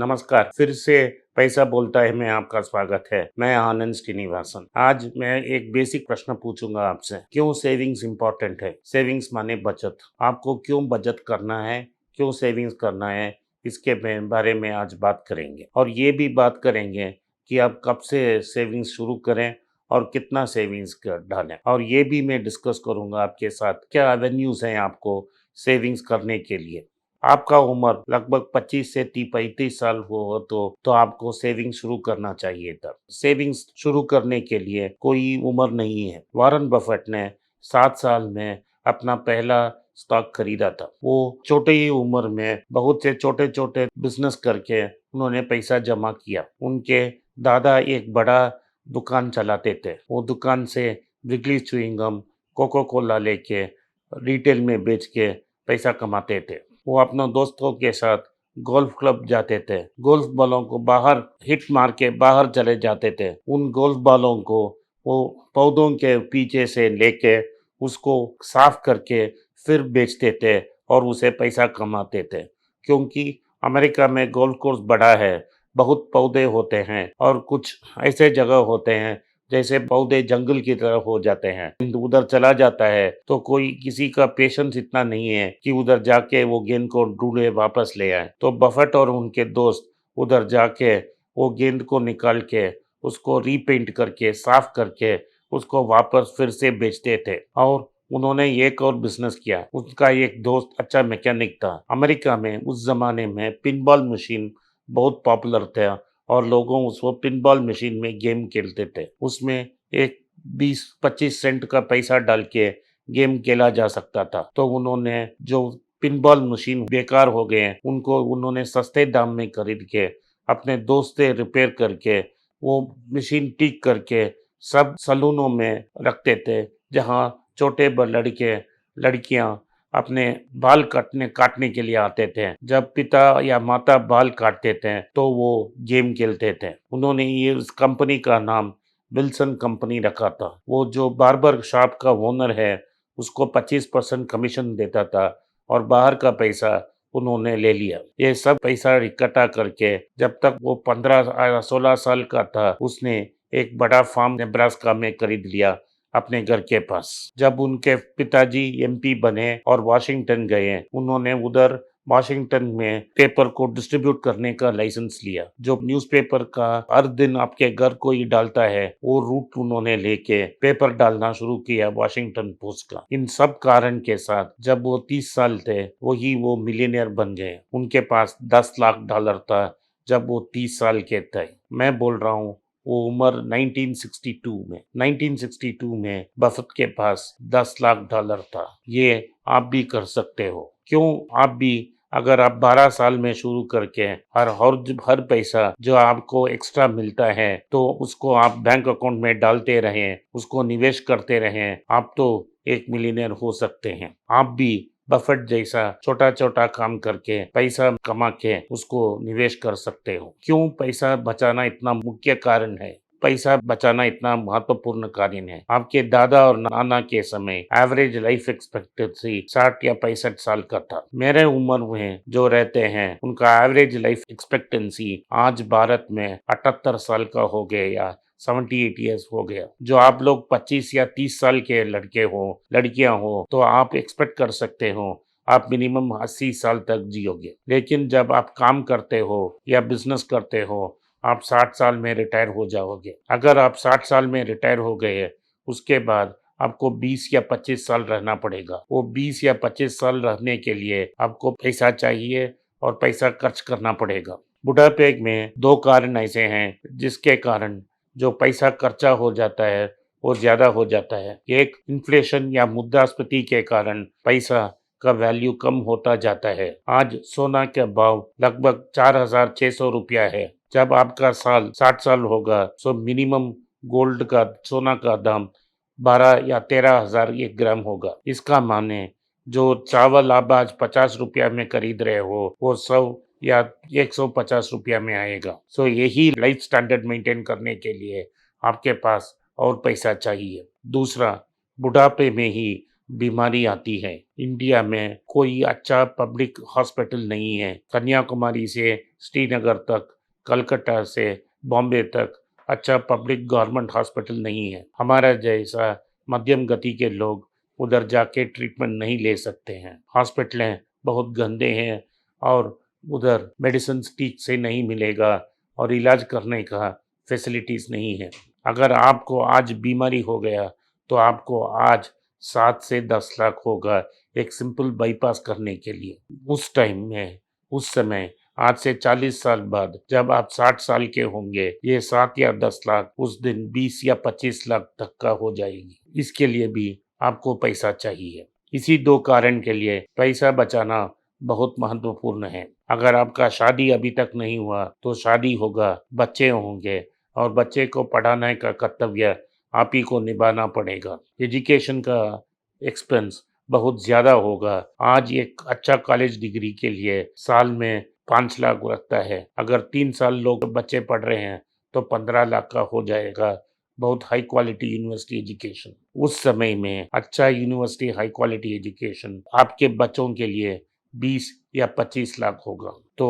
नमस्कार, फिर से पैसा बोलता है में आपका स्वागत है। मैं आनंद श्रीनिवासन। आज मैं एक बेसिक प्रश्न पूछूंगा आपसे। क्यों सेविंग्स इम्पोर्टेंट है? सेविंग्स माने बचत। आपको क्यों बचत करना है, क्यों सेविंग्स करना है, इसके बारे में आज बात करेंगे। और ये भी बात करेंगे कि आप कब से सेविंग्स शुरू करें और कितना सेविंग्स डालें। और ये भी मैं डिस्कस करूंगा आपके साथ क्या एवेन्यूज हैं आपको सेविंग्स करने के लिए। आपका उम्र लगभग 25 से 35 साल हो तो आपको सेविंग शुरू करना चाहिए था। सेविंग्स शुरू करने के लिए कोई उम्र नहीं है। वॉरेन बफेट ने 7 साल में अपना पहला स्टॉक खरीदा था। वो छोटे ही उम्र में बहुत से छोटे छोटे बिजनेस करके उन्होंने पैसा जमा किया। उनके दादा एक बड़ा दुकान चलाते थे। वो दुकान से वृगली च्युइंग गम, कोको कोला लेके रिटेल में बेच के पैसा कमाते थे। वो अपने दोस्तों के साथ गोल्फ क्लब जाते थे। गोल्फ बॉलों को बाहर हिट मार के बाहर चले जाते थे। उन गोल्फ बॉलों को वो पौधों के पीछे से लेके उसको साफ करके फिर बेचते थे और उसे पैसा कमाते थे। क्योंकि अमेरिका में गोल्फ कोर्स बड़ा है, बहुत पौधे होते हैं और कुछ ऐसे जगह होते हैं जैसे पौधे जंगल की तरह हो जाते हैं। उधर चला जाता है तो कोई किसी का पेशेंस इतना नहीं है कि उधर जाके वो गेंद को ढूंढे वापस ले आए। तो बफेट और उनके दोस्त उधर जाके वो गेंद को निकाल के उसको रीपेंट करके साफ करके उसको वापस फिर से बेचते थे। और उन्होंने एक और बिजनेस किया। उसका एक दोस्त अच्छा मैकेनिक था। अमेरिका में उस जमाने में पिनबॉल मशीन बहुत पॉपुलर था और लोगों उसको पिनबॉल मशीन में गेम खेलते थे। उसमें एक 20-25 सेंट का पैसा डाल के गेम खेला जा सकता था। तो उन्होंने जो पिनबॉल मशीन बेकार हो गए उनको उन्होंने सस्ते दाम में खरीद के अपने दोस्त से रिपेयर करके वो मशीन ठीक करके सब सलूनों में रखते थे, जहाँ छोटे लड़के लड़कियां अपने बाल काटने के लिए आते थे। जब पिता या माता बाल काटते थे तो वो गेम खेलते थे। उन्होंने ये उस कंपनी का नाम विल्सन कंपनी रखा था। वो जो बार्बर शॉप का ओनर है उसको 25% कमीशन देता था और बाहर का पैसा उन्होंने ले लिया। ये सब पैसा इकट्ठा करके जब तक वो 15-16 साल का था उसने एक बड़ा फार्म नेब्रास्का में खरीद लिया अपने घर के पास। जब उनके पिताजी एमपी बने और वाशिंगटन गए, उन्होंने उधर वाशिंगटन में पेपर को डिस्ट्रीब्यूट करने का लाइसेंस लिया। जो न्यूज़पेपर का हर दिन आपके घर को ही डालता है, वो रूट उन्होंने लेके पेपर डालना शुरू किया वाशिंगटन पोस्ट का। इन सब कारण के साथ जब वो 30 साल थे वही वो मिलियनियर बन गए। उनके पास $10 लाख था जब वो 30 साल के थे। मैं बोल रहा हूँ वो उम्र 1962 में बफेट के पास $10 लाख था। ये आप भी कर सकते हो। क्यों आप भी अगर आप 12 साल में शुरू करके हर पैसा जो आपको एक्स्ट्रा मिलता है तो उसको आप बैंक अकाउंट में डालते रहें, उसको निवेश करते रहें, आप तो एक मिलियनियर हो सकते हैं। आप भी बफेट जैसा छोटा छोटा काम करके पैसा कमा के उसको निवेश कर सकते हो। क्यों पैसा बचाना इतना मुख्य कारण है, पैसा बचाना इतना महत्वपूर्ण कारण है? आपके दादा और नाना के समय एवरेज लाइफ एक्सपेक्टेंसी 60 या 65 साल का था। मेरे उम्र में जो रहते हैं उनका एवरेज लाइफ एक्सपेक्टेंसी आज भारत में 78 साल का हो गया या 78 ईयर्स हो गया। जो आप लोग 25 या 30 साल के लड़के हो, लड़कियां हो, तो आप एक्सपेक्ट कर सकते हो आप मिनिमम 80 साल तक जियोगे। लेकिन जब आप काम करते हो या बिजनेस करते हो आप 60 साल में रिटायर हो जाओगे। अगर आप 60 साल में रिटायर हो गए उसके बाद आपको 20 या 25 साल रहना पड़ेगा। वो 20 या 25 साल रहने के लिए आपको पैसा चाहिए और पैसा खर्च करना पड़ेगा। बुढ़ापे में दो कारण ऐसे हैं जिसके कारण जो पैसा खर्चा हो जाता है वो ज्यादा हो जाता है। एक इन्फ्लेशन या मुद्रास्फीति के कारण पैसा का वैल्यू कम होता जाता है। आज सोना का भाव लगभग 4,600 रुपया है। जब आपका साल 60 साल होगा तो मिनिमम गोल्ड का सोना का दाम 12 या 13,000 एक ग्राम होगा। इसका माने जो चावल आप आज 50 रुपया में खरीद रहे हो वो 100 या 150 रुपया में आएगा। सो यही लाइफ स्टैंडर्ड मेंटेन करने के लिए आपके पास और पैसा चाहिए। दूसरा, बुढ़ापे में ही बीमारी आती है। इंडिया में कोई अच्छा पब्लिक हॉस्पिटल नहीं है। कन्याकुमारी से श्रीनगर तक, कलकत्ता से बॉम्बे तक अच्छा पब्लिक गवर्नमेंट हॉस्पिटल नहीं है। हमारा जैसा मध्यम गति के लोग उधर जाके ट्रीटमेंट नहीं ले सकते हैं। हॉस्पिटलें बहुत गंदे हैं और उधर मेडिसिन ठीक से नहीं मिलेगा और इलाज करने का फैसिलिटीज़ नहीं है। अगर आपको आज बीमारी हो गया तो आपको आज 7 से 10 लाख होगा एक सिंपल बाईपास करने के लिए। उस टाइम में, उस समय, आज से 40 साल बाद जब आप 60 साल के होंगे, ये 7 या 10 लाख उस दिन 20 या 25 लाख तक का हो जाएगी। इसके लिए भी आपको पैसा चाहिए। इसी 2 कारण के लिए पैसा बचाना बहुत महत्वपूर्ण है। अगर आपका शादी अभी तक नहीं हुआ तो शादी होगा, बच्चे होंगे और बच्चे को पढ़ाने का कर्तव्य आप ही को निभाना पड़ेगा। एजुकेशन का एक्सपेंस बहुत ज़्यादा होगा। आज एक अच्छा कॉलेज डिग्री के लिए साल में 5 लाख लगता है। अगर 3 साल लोग बच्चे पढ़ रहे हैं तो 15 लाख का हो जाएगा बहुत हाई क्वालिटी यूनिवर्सिटी एजुकेशन। उस समय में अच्छा यूनिवर्सिटी हाई क्वालिटी एजुकेशन आपके बच्चों के लिए 20 या 25 लाख होगा। तो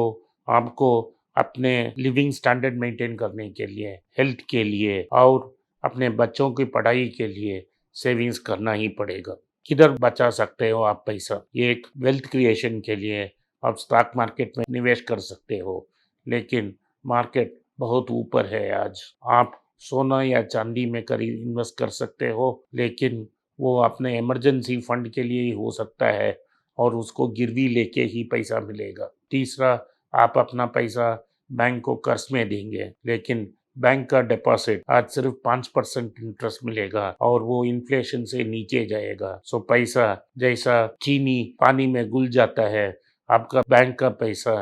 आपको अपने लिविंग स्टैंडर्ड मेंटेन करने के लिए, हेल्थ के लिए और अपने बच्चों की पढ़ाई के लिए सेविंग्स करना ही पड़ेगा। किधर बचा सकते हो आप पैसा? ये एक वेल्थ क्रिएशन के लिए आप स्टॉक मार्केट में निवेश कर सकते हो, लेकिन मार्केट बहुत ऊपर है आज। आप सोना या चांदी में इन्वेस्ट कर सकते हो, लेकिन वो अपने इमरजेंसी फंड के लिए ही हो सकता है और उसको गिरवी लेके ही पैसा मिलेगा। तीसरा, आप अपना पैसा बैंक को कर्ज में देंगे, लेकिन बैंक का डिपॉजिट आज सिर्फ 5% इंटरेस्ट मिलेगा और वो इन्फ्लेशन से नीचे जाएगा। सो पैसा जैसा चीनी पानी में घुल जाता है, आपका बैंक का पैसा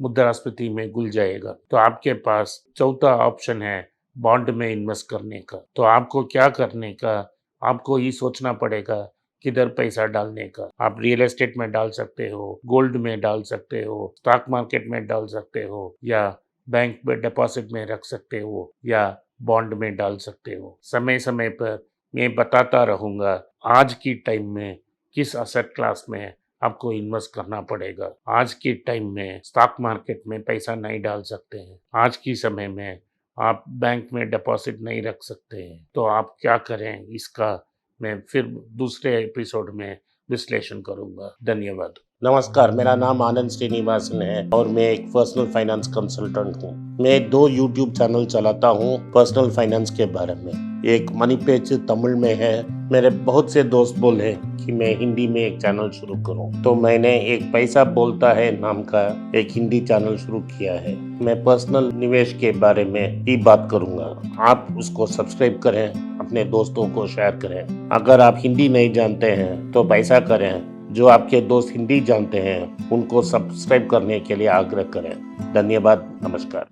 मुद्रास्फीति में घुल जाएगा। तो आपके पास चौथा ऑप्शन है बॉन्ड में इन्वेस्ट करने का। तो आपको क्या करने का, आपको ही सोचना पड़ेगा किधर पैसा डालने का। आप रियल एस्टेट में डाल सकते हो, गोल्ड में डाल सकते हो, स्टॉक मार्केट में डाल सकते हो, या बैंक में डिपॉजिट में रख सकते हो, या बॉन्ड में डाल सकते हो। समय समय पर मैं बताता रहूँगा आज की टाइम में किस असेट क्लास में आपको इन्वेस्ट करना पड़ेगा। आज के टाइम में स्टॉक मार्केट में पैसा नहीं डाल सकते हैं। आज की समय में आप बैंक में डिपॉजिट नहीं रख सकते हैं। तो आप क्या करें, इसका मैं फिर दूसरे एपिसोड में विश्लेषण करूंगा। धन्यवाद। नमस्कार, मेरा नाम आनंद श्रीनिवासन है और मैं एक पर्सनल फाइनेंस कंसल्टेंट हूँ। मैं 2 यूट्यूब चैनल चलाता हूँ पर्सनल फाइनेंस के बारे में। एक मनी पेज तमिल में है। मेरे बहुत से दोस्त बोले कि मैं हिंदी में एक चैनल शुरू करूँ, तो मैंने एक पैसा बोलता है नाम का एक हिंदी चैनल शुरू किया है। मैं पर्सनल निवेश के बारे में ही बात करूँगा। आप उसको सब्सक्राइब करें, अपने दोस्तों को शेयर करें। अगर आप हिंदी नहीं जानते हैं तो पैसा करें। जो आपके दोस्त हिंदी जानते हैं उनको सब्सक्राइब करने के लिए आग्रह करें। धन्यवाद, नमस्कार।